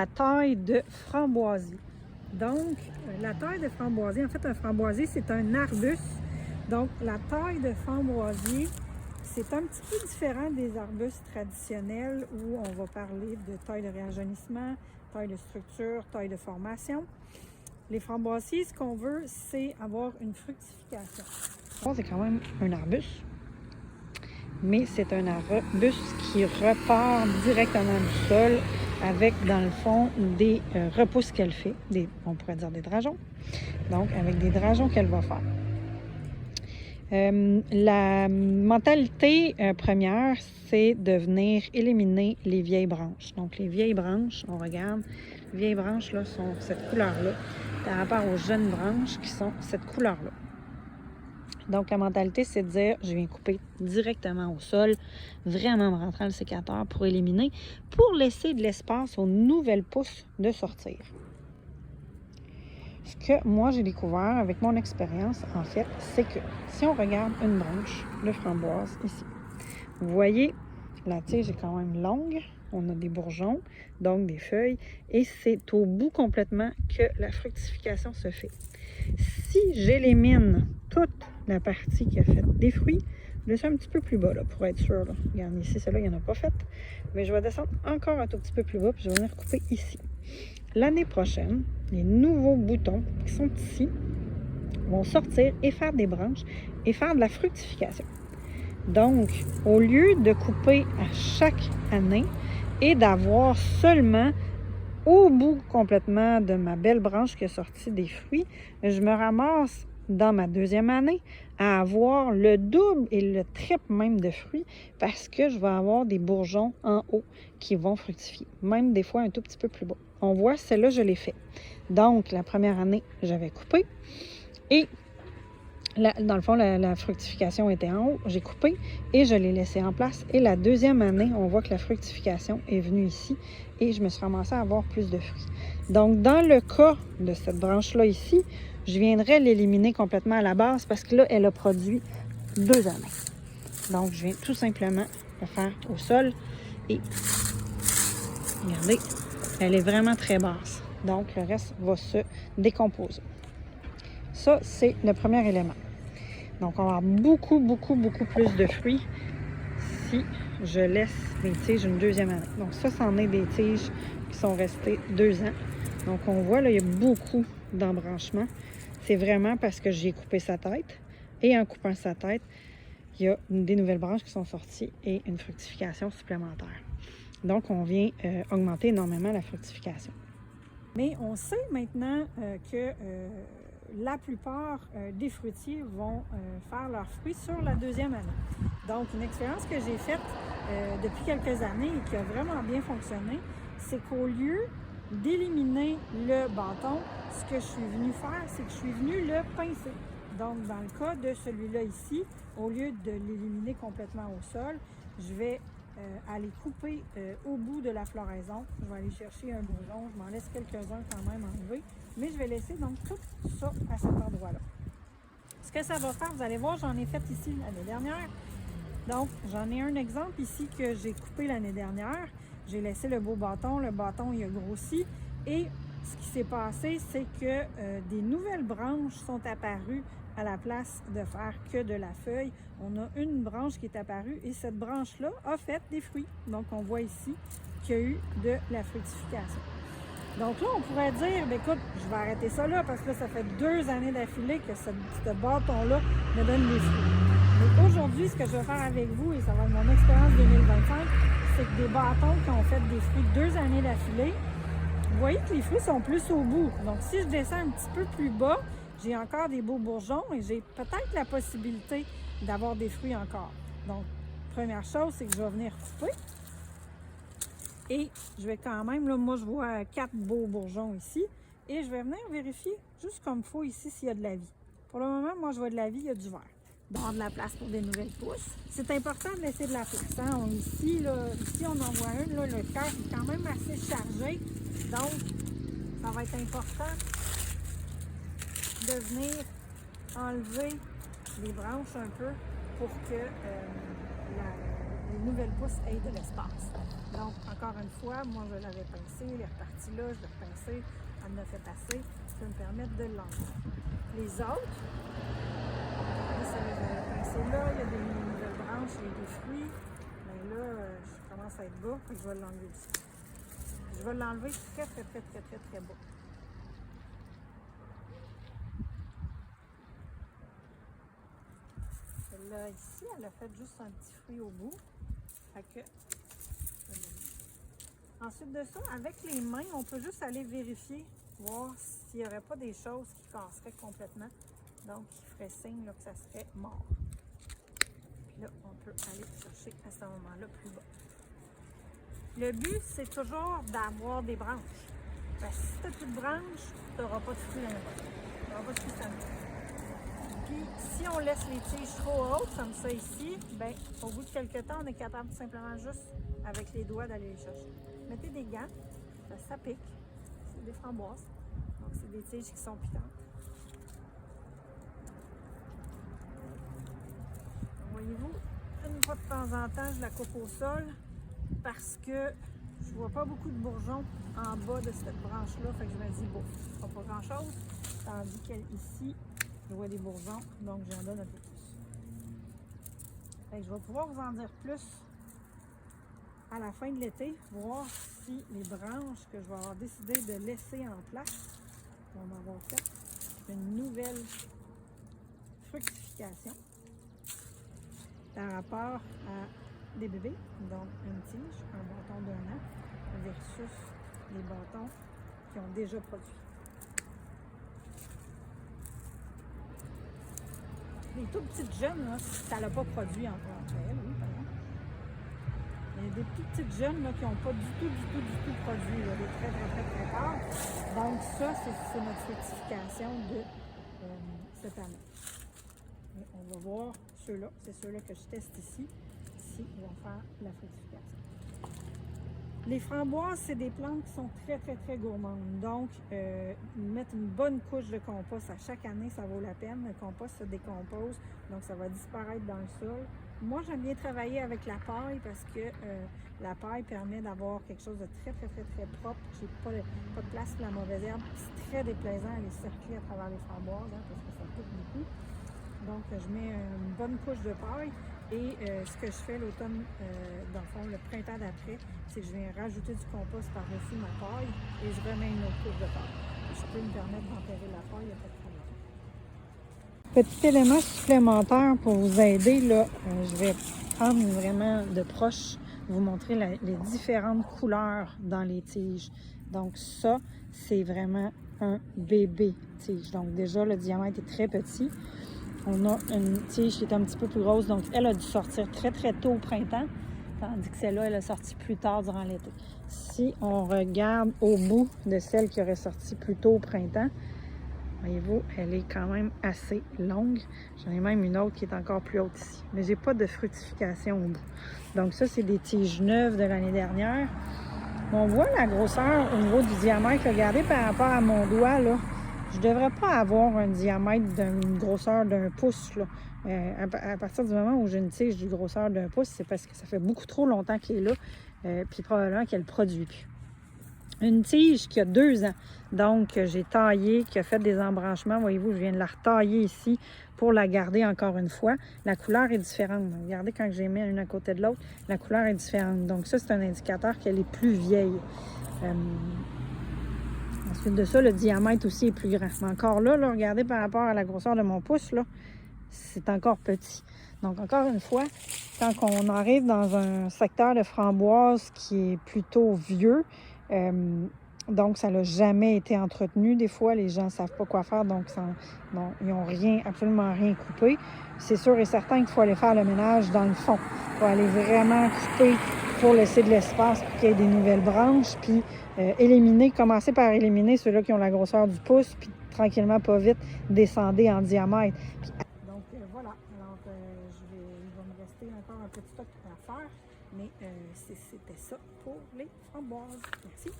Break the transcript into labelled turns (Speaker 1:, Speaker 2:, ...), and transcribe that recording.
Speaker 1: La taille de framboisier. Donc, la taille de framboisier, en fait, un framboisier, c'est un arbuste. Donc, la taille de framboisier, c'est un petit peu différent des arbustes traditionnels où on va parler de taille de réajeunissement, taille de structure, taille de formation. Les framboisiers, ce qu'on veut, c'est avoir une fructification. C'est quand même un arbuste, mais c'est un arbuste qui repart directement du sol avec, dans le fond, des repousses qu'elle fait, on pourrait dire des drageons, donc avec des drageons qu'elle va faire. La mentalité première, c'est de venir éliminer les vieilles branches. Donc, les vieilles branches, on regarde, les vieilles branches là, sont cette couleur-là, par rapport aux jeunes branches qui sont cette couleur-là. Donc, la mentalité, c'est de dire, je viens couper directement au sol, vraiment me rentrer le sécateur pour éliminer, pour laisser de l'espace aux nouvelles pousses de sortir. Ce que moi, j'ai découvert avec mon expérience, en fait, c'est que si on regarde une branche de framboise ici, vous voyez, la tige est quand même longue, on a des bourgeons, donc des feuilles, et c'est au bout complètement que la fructification se fait. Si j'élimine toute la partie qui a fait des fruits, je descends un petit peu plus bas, là, pour être sûr. Là. Regardez ici, celle-là, il n'y en a pas fait. Mais je vais descendre encore un tout petit peu plus bas, puis je vais venir couper ici. L'année prochaine, les nouveaux boutons qui sont ici vont sortir et faire des branches et faire de la fructification. Donc, au lieu de couper à chaque année et d'avoir seulement au bout complètement de ma belle branche qui a sorti des fruits, je me ramasse dans ma deuxième année à avoir le double et le triple même de fruits parce que je vais avoir des bourgeons en haut qui vont fructifier, même des fois un tout petit peu plus bas. On voit, celle-là, je l'ai fait. Donc, la première année, j'avais coupé et dans le fond, la fructification était en haut, j'ai coupé et je l'ai laissé en place. Et la deuxième année, on voit que la fructification est venue ici et je me suis ramassée à avoir plus de fruits. Donc, dans le cas de cette branche-là ici, je viendrais l'éliminer complètement à la base parce que là, elle a produit 2 années. Donc, je viens tout simplement le faire au sol et regardez, elle est vraiment très basse. Donc, le reste va se décomposer. Ça, c'est le premier élément. Donc, on va avoir beaucoup plus de fruits si je laisse mes tiges une deuxième année. Donc, ça, c'en est des tiges qui sont restées 2 ans. Donc, on voit, là, il y a beaucoup d'embranchements. C'est vraiment parce que j'ai coupé sa tête. Et en coupant sa tête, il y a des nouvelles branches qui sont sorties et une fructification supplémentaire. Donc, on vient augmenter énormément la fructification. Mais on sait maintenant que la plupart des fruitiers vont faire leurs fruits sur la deuxième année. Donc, une expérience que j'ai faite depuis quelques années et qui a vraiment bien fonctionné, c'est qu'au lieu d'éliminer le bâton, ce que je suis venue faire, c'est que je suis venue le pincer. Donc, dans le cas de celui-là ici, au lieu de l'éliminer complètement au sol, je vais aller couper au bout de la floraison. Je vais aller chercher un bourgeon, je m'en laisse quelques-uns quand même enlever, mais je vais laisser donc tout ça à cet endroit-là. Ce que ça va faire, vous allez voir, j'en ai fait ici l'année dernière. Donc, j'en ai un exemple ici que j'ai coupé l'année dernière. J'ai laissé le beau bâton, le bâton il a grossi et ce qui s'est passé, c'est que des nouvelles branches sont apparues à la place de faire que de la feuille. On a une branche qui est apparue et cette branche-là a fait des fruits. Donc, on voit ici qu'il y a eu de la fructification. Donc là, on pourrait dire, bien, écoute, je vais arrêter ça là parce que là, ça fait 2 années d'affilée que ce bâton-là me donne des fruits. Mais aujourd'hui, ce que je vais faire avec vous, et ça va être mon expérience 2025, c'est que des bâtons qui ont fait des fruits 2 années d'affilée, vous voyez que les fruits sont plus au bout. Donc, si je descends un petit peu plus bas, j'ai encore des beaux bourgeons et j'ai peut-être la possibilité d'avoir des fruits encore. Donc, première chose, c'est que je vais venir couper. Et je vais quand même, là, moi, je vois 4 beaux bourgeons ici. Et je vais venir vérifier, juste comme il faut ici, s'il y a de la vie. Pour le moment, moi, je vois de la vie, il y a du vert. Dans de la place pour des nouvelles pousses. C'est important de laisser de la place. Hein? Ici, on en voit une, là, le cœur est quand même assez chargé. Donc, ça va être important de venir enlever les branches un peu pour que les nouvelles pousses aient de l'espace. Donc, encore une fois, moi, je l'avais pincé, il est reparti là, je l'ai repincé, elle me fait passer, ça me permettre de l'enlever. Les autres, ça l'avait pincé là, il y a des nouvelles branches, il y a des fruits. Mais là, je commence à être bas, puis je vais l'enlever aussi. Je vais l'enlever très, très, très, très, très, très bas. Celle-là, ici, elle a fait juste un petit fruit au bout. Fait que, ensuite de ça, avec les mains, on peut juste aller vérifier, voir s'il n'y aurait pas des choses qui casseraient complètement. Donc, qui ferait signe là, que ça serait mort. Puis là, on peut aller chercher à ce moment-là plus bas. Le but, c'est toujours d'avoir des branches. Parce que si tu n'as plus de branches, tu n'auras pas de fruits à l'intérieur. Tu n'auras pas de fruits à l'intérieur. Puis, si on laisse les tiges trop hautes, comme ça ici, ben, au bout de quelques temps, on est capable tout simplement juste, avec les doigts, d'aller les chercher. Mettez des gants, ça pique. C'est des framboises. Donc, c'est des tiges qui sont piquantes. Voyez-vous, une fois de temps en temps, je la coupe au sol parce que je vois pas beaucoup de bourgeons en bas de cette branche-là. Fait que je me dis, bon, pas grand-chose. Tandis qu'ici, je vois des bourgeons, donc j'en donne un peu plus. Fait que je vais pouvoir vous en dire plus à la fin de l'été, voir si les branches que je vais avoir décidé de laisser en place vont m'avoir fait une nouvelle fructification par rapport à des bébés, donc une tige, un bâton d'1 an, versus les bâtons qui ont déjà produit. Les tout petites jeunes, là, ça n'a pas produit encore entre elles, oui, par exemple. Il y a des tout petites jeunes là, qui n'ont pas du tout produit, là, des très tard. Donc ça, c'est notre fructification de cette année. Et on va voir ceux-là, c'est ceux-là que je teste ici, si ils vont faire la fructification. Les framboises, c'est des plantes qui sont très gourmandes. Donc, mettre une bonne couche de compost à chaque année, ça vaut la peine. Le compost se décompose, donc ça va disparaître dans le sol. Moi, j'aime bien travailler avec la paille parce que la paille permet d'avoir quelque chose de très propre. J'ai pas de place pour la mauvaise herbe. C'est très déplaisant à les circuler à travers les framboises parce que ça pique beaucoup. Donc, je mets une bonne couche de paille et ce que je fais l'automne, dans le fond, le printemps d'après, c'est que je viens rajouter du compost par-dessus ma paille et je remets une autre couche de paille. Je peux me permettre d'enterrer la paille, il n'y a pas de problème. Petit élément supplémentaire pour vous aider, là, je vais prendre vraiment de proche, vous montrer les différentes couleurs dans les tiges. Donc ça, c'est vraiment un bébé tige. Donc déjà, le diamètre est très petit. On a une tige qui est un petit peu plus grosse, donc elle a dû sortir très tôt au printemps, tandis que celle-là, elle a sorti plus tard durant l'été. Si on regarde au bout de celle qui aurait sorti plus tôt au printemps, voyez-vous, elle est quand même assez longue. J'en ai même une autre qui est encore plus haute ici. Mais j'ai pas de fructification au bout. Donc ça, c'est des tiges neuves de l'année dernière. On voit la grosseur au niveau du diamètre. Regardez par rapport à mon doigt, là. Je ne devrais pas avoir un diamètre d'une grosseur d'1 pouce. Là. À partir du moment où j'ai une tige d'une grosseur d'1 pouce, c'est parce que ça fait beaucoup trop longtemps qu'elle est là, puis probablement qu'elle ne produit plus. Une tige qui a 2 ans, donc j'ai taillé, qui a fait des embranchements. Voyez-vous, je viens de la retailler ici pour la garder encore une fois. La couleur est différente. Regardez quand je les mets une à côté de l'autre, la couleur est différente. Donc ça, c'est un indicateur qu'elle est plus vieille. Ensuite de ça, le diamètre aussi est plus grand. Mais encore là, regardez par rapport à la grosseur de mon pouce, là, c'est encore petit. Donc, encore une fois, quand on arrive dans un secteur de framboises qui est plutôt vieux, donc ça n'a jamais été entretenu. Des fois, les gens ne savent pas quoi faire, donc ils n'ont absolument rien coupé. C'est sûr et certain qu'il faut aller faire le ménage dans le fond. Il faut aller vraiment couper pour laisser de l'espace pour qu'il y ait des nouvelles branches, puis commencer par éliminer ceux-là qui ont la grosseur du pouce, puis tranquillement, pas vite, descendre en diamètre. Puis, donc, voilà. Alors, il va me rester encore un petit stock à faire, mais c'était ça pour les framboises. Merci.